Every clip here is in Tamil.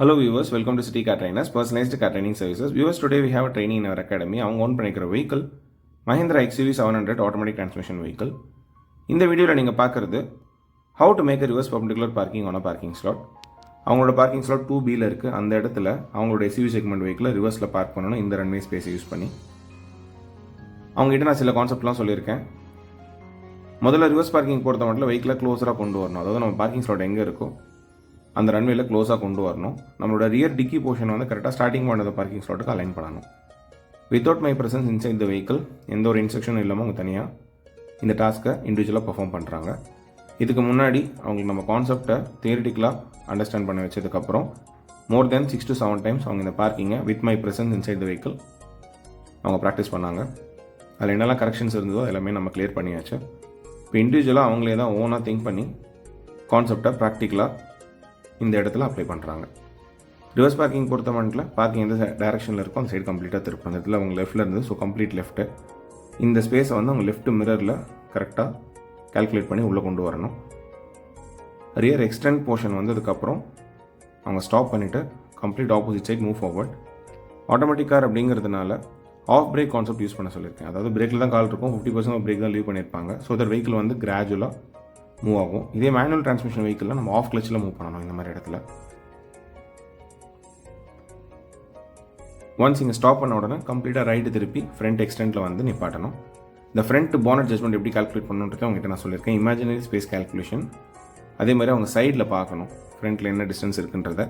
Hello viewers, welcome to City Car Trainers, Personalized Car Training Services. Viewers, today we have a training in our academy. அவங்க ஓன் பண்ணிக்கிற vehicle Mahindra XUV 700 automatic transmission vehicle. இந்த வீடியோவில் நீங்கள் பார்க்குறது how to make a reverse perpendicular parking on a parking slot. அவங்களோட பார்க்கிங் ஸ்லாட் 2Bயில் இருக்குது. அந்த இடத்துல அவங்களோட SUV செக்மெண்ட் வெஹிக்கிளை ரிவர்ஸில் பார்க் பண்ணணும் இந்த ரன்வே ஸ்பேஸை யூஸ் பண்ணி. அவங்ககிட்ட நான் சில கான்செப்ட்லாம் சொல்லியிருக்கேன். முதல்ல ரிவர்ஸ் பார்க்கிங் பொறுத்த மட்டும் வெஹிக்கிளை க்ளோஸராக கொண்டு வரணும். அதாவது நம்ம பார்க்கிங் ஸ்லாட் எங்கே இருக்கோ அந்த ரன்வேல க்ளோஸாக கொண்டு வரணும். நம்மளோட ரியர் டிக்கி போர்ஷன் வந்து கரெக்டாக ஸ்டார்டிங் பாயிண்ட் ஆஃப் பார்க்கிங் ஸ்லாட்டுக்கு அலைன் பண்ணணும். Without my presence inside the vehicle எந்த ஒரு இன்ஸ்ட்ரக்ஷனும் இல்லாமல் அவங்க தனியாக இந்த டாஸ்க்கை இண்டிவிஜுவலாக பெர்ஃபார்ம் பண்ணுறாங்க. இதுக்கு முன்னாடி அவங்களுக்கு நம்ம கான்செப்டை தியரிட்டிக்கலாக அண்டர்ஸ்டாண்ட் பண்ண வச்சதுக்கப்புறம் மோர் தென் 6 to 7 டைம்ஸ் அவங்க இந்த பார்க்கிங்கை with my presence inside the vehicle அவங்க ப்ராக்டிஸ் பண்ணாங்க. அதில் என்னெல்லாம் கரெக்ஷன்ஸ் இருந்ததோ எல்லாமே நம்ம கிளியர் பண்ணியாச்சு. இப்போ இண்டிவிஜுவலாக அவங்களே தான் ஓனாக திங்க் பண்ணி கான்செப்டை ப்ராக்டிக்கலாக இந்த இடத்துல அப்ளை பண்ணுறாங்க. ரிவர்ஸ் பார்க்கிங் பொறுத்த மட்டும் பார்க்கிங் எந்த டைரக்ஷனில் இருக்கும் அந்த சைடு கம்ப்ளீட்டாக திருப்பணும். அந்த இடத்துல அவங்க லெஃப்ட்டில் இருந்து ஸோ கம்ப்ளீட் லெஃப்ட்டு இந்த ஸ்பேஸை வந்து அவங்க லெஃப்ட் மிரரில் கரெக்டாக கால்குலேட் பண்ணி உள்ளே கொண்டு வரணும். ரியர் எக்ஸ்டெண்ட் போர்ஷன் வந்ததுக்கப்புறம் அவங்க ஸ்டாப் பண்ணிவிட்டு complete opposite side move forward. Automatic car அப்படிங்கிறதுனால ஆஃப் பிரேக் கான்செப்ட் யூஸ் பண்ண சொல்லியிருக்கேன். அதாவது பிரேக்கில் தான் கால் இருக்கும், 50% பிரேக் தான் லீவ் பண்ணியிருப்பாங்க. ஸோ தட் வெஹிக்கிள் வந்து கிராஜுவலாக மூவ் ஆகும். இதே மேனுவல் டிரான்ஸ்மிஷன் வெஹிக்கிளில் நம்ம ஆஃப் கிளச்சில் மூவ் பண்ணணும். இந்த மாதிரி இடத்துல ஒன்ஸ் இங்கே ஸ்டாப் பண்ண உடனே கம்ப்ளீட்டாக ரைட்டு திருப்பி ஃப்ரண்ட் எக்ஸ்டெண்டில் வந்து நிப்பாட்டணும். இந்த ஃப்ரண்ட் போனட் ஜட்மெண்ட் எப்படி கால்குலேட் பண்ணணுன்றது அவங்ககிட்ட நான் சொல்லியிருக்கேன். Imaginary space calculation. அதே மாதிரி அவங்க சைடில் பார்க்கணும் ஃப்ரண்ட்டில் என்ன டிஸ்டன்ஸ் இருக்குன்றதை.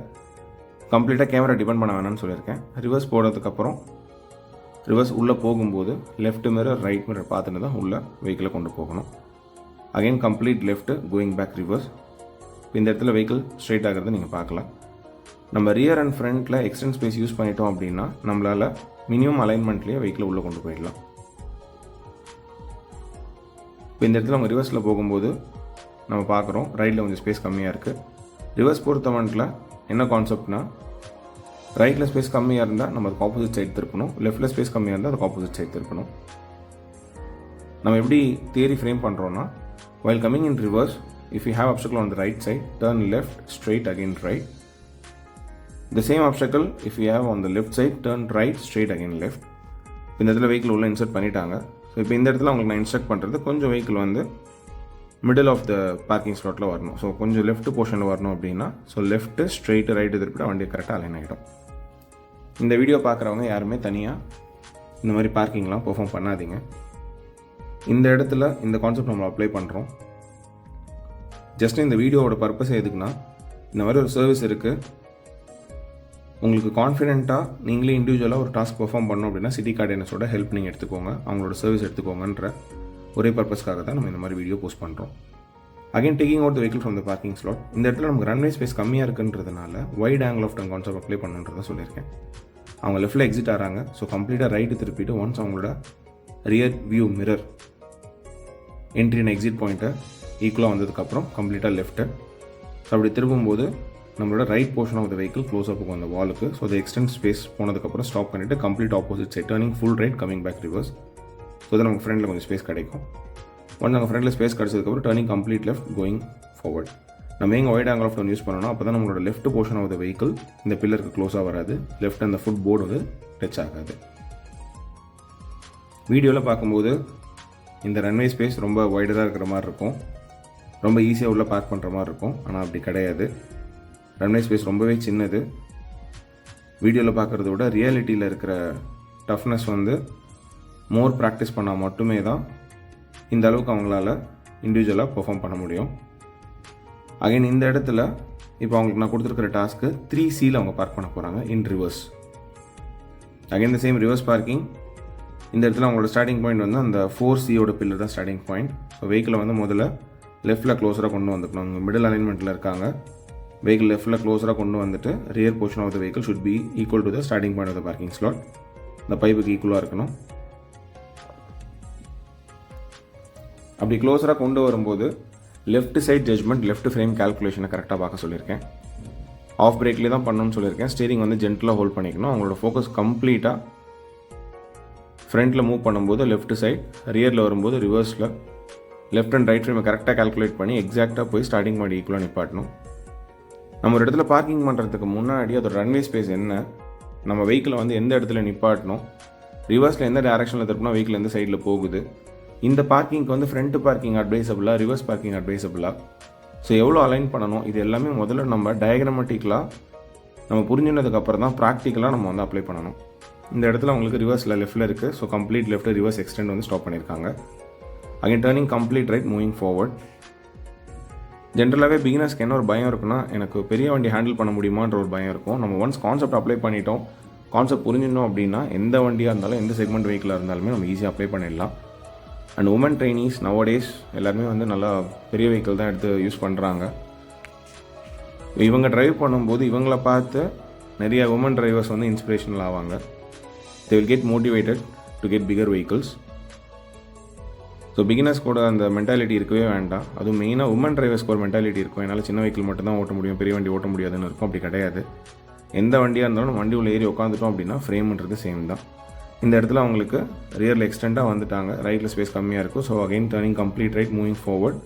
கம்ப்ளீட்டாக கேமரா டிபெண்ட் பண்ண வேணாம்னு சொல்லியிருக்கேன். ரிவர்ஸ் போடுறதுக்கப்புறம் ரிவர்ஸ் உள்ளே போகும்போது லெஃப்ட் மிரர் ரைட் மிரர் பார்த்துட்டு தான் உள்ளே வெஹிக்கிளை கொண்டு போகணும். Again complete left going back reverse. இந்த இடத்துல வெஹிக்கிள் ஸ்ட்ரைட் ஆகிறத நீங்கள் பார்க்கலாம். நம்ம ரியர் அண்ட் ஃப்ரண்ட்டில் எக்ஸ்டெண்ட் ஸ்பேஸ் யூஸ் பண்ணிட்டோம் அப்படின்னா நம்மளால் மினிமம் அலைன்மெண்ட்லேயே வெஹிக்கிளை உள்ளே கொண்டு போயிடலாம். இப்போ இந்த இடத்துல அவங்க ரிவர்ஸில் போகும்போது நம்ம பார்க்குறோம் ரைட்டில் கொஞ்சம் ஸ்பேஸ் கம்மியாக இருக்குது. ரிவர்ஸ் பொறுத்த மட்டும் என்ன கான்செப்ட்னா ரைட்டில் ஸ்பேஸ் கம்மியாக இருந்தால் நம்ம அதுக்கு ஆப்போசிட் சைட் திருப்பணும், லெஃப்ட்டில் ஸ்பேஸ் கம்மியாக இருந்தால் அதுக்கு ஆப்போசிட் சைட் திருப்பணும். நம்ம எப்படி தியரி ஃப்ரேம் பண்ணுறோன்னா while coming in reverse, if you have obstacle on the right side, turn left, straight, again right. The same obstacle if you have on the left side, turn right, straight, again left. இந்த இடத்துல வெஹிக்கிள் உள்ள இன்சர்ட் பண்ணிட்டாங்க. ஸோ இப்போ இந்த இடத்துல உங்களுக்கு நான் இன்ஸ்ட்ரக்ட் பண்ணுறது கொஞ்சம் வெஹிக்கிள் வந்து மிடில் ஆஃப் த பார்க்கிங் ஸ்லாட்டில் வரணும். ஸோ கொஞ்சம் லெஃப்ட் போர்ஷனில் வரணும் அப்படின்னா ஸோ லெஃப்ட்டு ஸ்ட்ரெயிட்டு ரைட்டு திருப்பிட்டு வண்டியை கரெக்டாக அலைன் ஆகிடும். இந்த வீடியோ பார்க்குறவங்க யாருமே தனியாக இந்த மாதிரி பார்க்கிங்லாம் பெர்ஃபார்ம் பண்ணாதீங்க. இந்த இடத்துல இந்த கான்செப்ட் நம்ம அப்ளை பண்ணுறோம். ஜஸ்ட் இந்த வீடியோவோட பர்பஸ் எதுக்குன்னா இந்த மாதிரி ஒரு சர்வீஸ் இருக்குது, உங்களுக்கு கான்ஃபிடென்ட்டாக நீங்களே இண்டிவிஜுவலாக ஒரு டாஸ்க் பெர்ஃபார்ம் பண்ணோம் அப்படின்னா சிட்டி கார் ட்ரைனர்ஸோட ஹெல்ப் நீங்கள் எடுத்துக்கோங்க, அவங்களோட சர்வீஸ் எடுத்துக்கோங்கன்ற ஒரே பர்பஸ்க்காக தான் நம்ம இந்த மாதிரி வீடியோ போஸ்ட் பண்ணுறோம். Again taking out the vehicle from the parking slot. இந்த இடத்துல நமக்கு ரன்வே ஸ்பேஸ் கம்மியாக இருக்குன்றதுனால wide angle of turn concept apply பண்ணுன்றதை சொல்லியிருக்கேன். அவங்க லெஃப்ட்டில் எக்ஸிட் ஆகிறாங்க. ஸோ கம்ப்ளீட்டாக ரைட்டு திருப்பிட்டு ஒன்ஸ் அவங்களோட rear view mirror entry and exit பாயிண்ட்டை ஈக்குவலாக வந்ததுக்கப்புறம் கம்ப்ளீட்டாக லெஃப்ட்டு. ஸோ அப்படி திரும்பும்போது நம்மளோட right portion of the vehicle க்ளோஸாக போகும் அந்த வாலுக்கு. ஸோ அதை எக்ஸ்டெண்ட் ஸ்பேஸ் போனதுக்கப்புறம் ஸ்டாப் பண்ணிவிட்டு complete opposite side turning full right coming back reverse. So தான் நமக்கு ஃப்ரண்டில் கொஞ்சம் ஸ்பேஸ் கிடைக்கும். ஒன்ஸ் நம்ம ஃப்ரண்டில் ஸ்பேஸ் கிடச்சதுக்கப்புறம் turning complete left going forward. நம்ம எங்கே wide angle of turn use பண்ணணும் அப்போ தான் நம்மளோட left portion of the vehicle இந்த பில்லருக்கு க்ளோஸாக வராது, லெஃப்ட் அந்த ஃபுட் போர்டு வந்து டச் ஆகாது. வீடியோவில் பார்க்கும்போது இந்த ரன்வே ஸ்பேஸ் ரொம்ப வைடராக இருக்கிற மாதிரி இருக்கும், ரொம்ப ஈஸியாக உள்ளே பார்க் பண்ணுற மாதிரி இருக்கும். ஆனால் அப்படி கிடையாது. ரன்வே ஸ்பேஸ் ரொம்பவே சின்னது. வீடியோவில் பார்க்குறத விட ரியாலிட்டியில் இருக்கிற டஃப்னஸ் வந்து மோர் ப்ராக்டிஸ் பண்ணால் மட்டுமே தான் இந்த அளவுக்கு அவங்களால இண்டிவிஜுவலாக பெர்ஃபார்ம் பண்ண முடியும். அகைன் இந்த இடத்துல இப்போ அவங்களுக்கு நான் கொடுத்துருக்கிற டாஸ்க்கு 3Cயில் அவங்க பார்க் பண்ண போகிறாங்க in reverse. Again the same reverse parking. இந்த இடத்துல அவங்களோட ஸ்டார்டிங் பாயிண்ட் வந்து அந்த 4Cயோட பில்லர் தான் ஸ்டார்டிங் பாயிண்ட். ஸோ வெஹிக்கிளை வந்து முதல்ல லெஃப்ட்டில் க்ளோஸராக கொண்டு வந்துக்கணும். அவங்க மிடில் அலைன்மெண்ட்டில் இருக்காங்க. வெஹிக்கிள் லெஃப்ட்டில் க்ளோஸராக கொண்டு வந்துட்டு rear portion of the vehicle should be equal to the starting point of the parking slot. இந்த பைப்புக்கு ஈக்குவலாக இருக்கணும். அப்படி க்ளோஸராக கொண்டு வரும்போது left side judgement left frame கால்குலேஷனை கரெக்டாக பார்க்க சொல்லியிருக்கேன். ஆஃப் பிரேக்லேயே தான் பண்ணணும்னு சொல்லியிருக்கேன். ஸ்டீரிங் வந்து ஜென்டலாக ஹோல்ட் பண்ணிக்கணும். அவங்களோட ஃபோக்கஸ் கம்ப்ளீட்டாக ஃப்ரண்ட்டில் மூவ் பண்ணும்போது லெஃப்ட் சைட், ரியரில் வரும்போது ரிவர்ஸில் லெஃப்ட் அண்ட் ரைட் ஃப்ரேமை கரெக்டாக கால்குலேட் பண்ணி எக்ஸாக்டாக போய் ஸ்டார்டிங் பாயிண்ட் ஈக்குவலாக நிப்பாட்டணும். நம்ம ஒரு இடத்துல பார்க்கிங் பண்ணுறதுக்கு முன்னாடி அதோட ரன்வே ஸ்பேஸ் என்ன, நம்ம வெஹிக்கிளை வந்து எந்த இடத்துல நிப்பாட்டணும், ரிவர்ஸில் எந்த டேரக்ஷனில் திருப்பினா வெஹிக்கிள் எந்த சைடில் போகுது, இந்த பார்க்கிங்க்கு வந்து ஃப்ரண்ட் பார்க்கிங் அட்வைசபிளா, ரிவர்ஸ் பார்க்கிங் அட்வைசபிளா, ஸோ எவ்வளோ அலைன் பண்ணணும், இது எல்லாமே முதல்ல நம்ம டயக்ராமட்டிக்கலாக நம்ம புரிஞ்சுனதுக்கப்புறம் தான் ப்ராக்டிக்கலாக நம்ம வந்து அப்ளை பண்ணணும். இந்த இடத்துல உங்களுக்கு ரிவர்ஸில் லெஃப்ட்டில் இருக்குது, so complete left reverse extend வந்து ஸ்டாப் பண்ணியிருக்காங்க. Again turning complete right moving forward. ஜென்ரலாகவே பிகினர்ஸ்க்கு என்ன ஒரு பயம் இருக்குன்னா, எனக்கு பெரிய வண்டி ஹேண்டில் பண்ண முடியுமான்ற ஒரு பயம் இருக்கும். நம்ம ஒன்ஸ் கான்செப்ட் அப்ளை பண்ணிட்டோம், கான்செப்ட் புரிஞ்சிடணும் அப்படின்னா எந்த வண்டியாக இருந்தாலும் எந்த செக்மெண்ட் வெஹிக்கிளாக இருந்தாலுமே நம்ம ஈஸியாக அப்ளை பண்ணிடலாம். அண்ட் உமன் ட்ரெயினிஸ் நவடேஸ் எல்லாருமே வந்து நல்லா பெரிய வெஹிக்கிள் தான் எடுத்து யூஸ் பண்ணுறாங்க. இவங்க ட்ரைவ் பண்ணும்போது இவங்கள பார்த்து நிறைய உமன் டிரைவர்ஸ் வந்து இன்ஸ்பிரேஷனல் ஆவாங்க. They will get motivated to get bigger vehicles. So beginners கூட அந்த மென்டாலிட்டி இருக்கவே வேண்டாம். அதுவும் மெயினாக உமன் டிரைவர்ஸ்க்கு ஒரு மென்டாலிட்டி இருக்கும், என்னால் சின்ன வெஹிக்கிள் மட்டும் தான் ஓட்ட முடியும், பெரிய வண்டி ஓட்ட முடியாதுன்னு இருக்கும். அப்படி கிடையாது. எந்த வண்டியாக இருந்தாலும் வண்டி உள்ள ஏறி உட்காந்துட்டோம் அப்படின்னா ஃப்ரேம்ன்றது சேம் தான். இந்த இடத்துல அவங்களுக்கு ரியரில் எக்ஸ்டெண்டாக வந்துட்டாங்க, ரைட்டில் ஸ்பேஸ் கம்மியாக இருக்கும். So again turning complete right moving forward.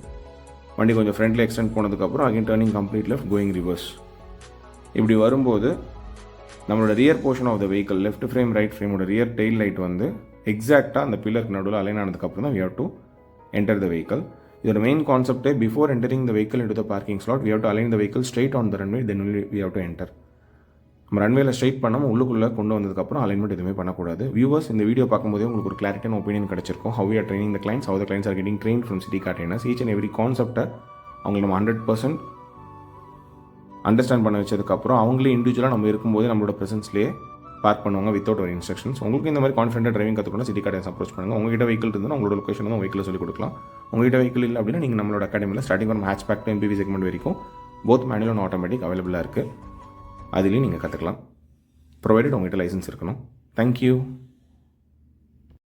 வண்டி கொஞ்சம் ஃப்ரண்ட்டில் எக்ஸ்டெண்ட் போனதுக்கப்புறம் again turning complete left going reverse. இப்படி வரும்போது நம்மளோட rear portion of the vehicle, left frame right ஃப்ரேமோட ரியர் டெயில் லைட் வந்து எக்ஸாக்டாக அந்த பில்லருக்கு நடுவில் அலைன் ஆனதுக்கப்புறம் தான் we have to enter the vehicle. இதோட மெயின் கான்செப்டே before entering the vehicle into the parking slot we have to align the vehicle straight on the runway, then only we have to enter. நம்ம ரன்வேல ஸ்ட்ரைட் பண்ணாமல் உள்ளுக்குள்ளே கொண்டு வந்ததுக்கப்புறம் அலைன்மெண்ட் எதுவுமே பண்ணக்கூடாது. வியூவர்ஸ், இந்த வீடியோ பார்க்கும்போதே உங்களுக்கு ஒரு கிளாரிட்டியான ஒப்பீனியன் கிடச்சிருக்கும். how we are training the clients, how the clients are getting trained from city car trainers. each and every கான்செப்டை அவங்களை நம்ம 100% அண்டர்ஸ்டாண்ட் பண்ண வச்சதுக்கப்புறம் அவங்களே இண்டிவிஜுவலாக நம்ம இருக்கும்போது நம்மளோட ப்ரெசன்ஸ்லேயே பார்க் பண்ணுவாங்க வித்தவுட் ஒரு இன்ஸ்ட்ரக்ஷன்ஸ். உங்களுக்கு இந்த மாதிரி கான்ஃபிடென்ட்டாக டிரைவிங் கற்றுக்கணும், சிட்டி கார்டன்ஸ் அப்ரோச் பண்ணுங்கள். உங்ககிட்ட வெஹிக்கிள் இருந்தால் உங்களோட லொக்கேஷன் தான் வெஹிக்கிள் சொல்லிக் கொடுக்கலாம். உங்ககிட்ட வெஹிக்கிள் இல்லை அப்படின்னா நீங்கள் நம்மளோட அகாடமியில் starting from hatchback to MPV segment வரைக்கும் போத் மேனுவல் அண்ட் ஆட்டோமேட்டிக் அவைலபிளாக இருக்குது. அதுலேயும் நீங்கள் கற்றுக்கலாம், ப்ரொவைடட் உங்கள்கிட்ட லைசன்ஸ் இருக்கணும். தேங்க்யூ.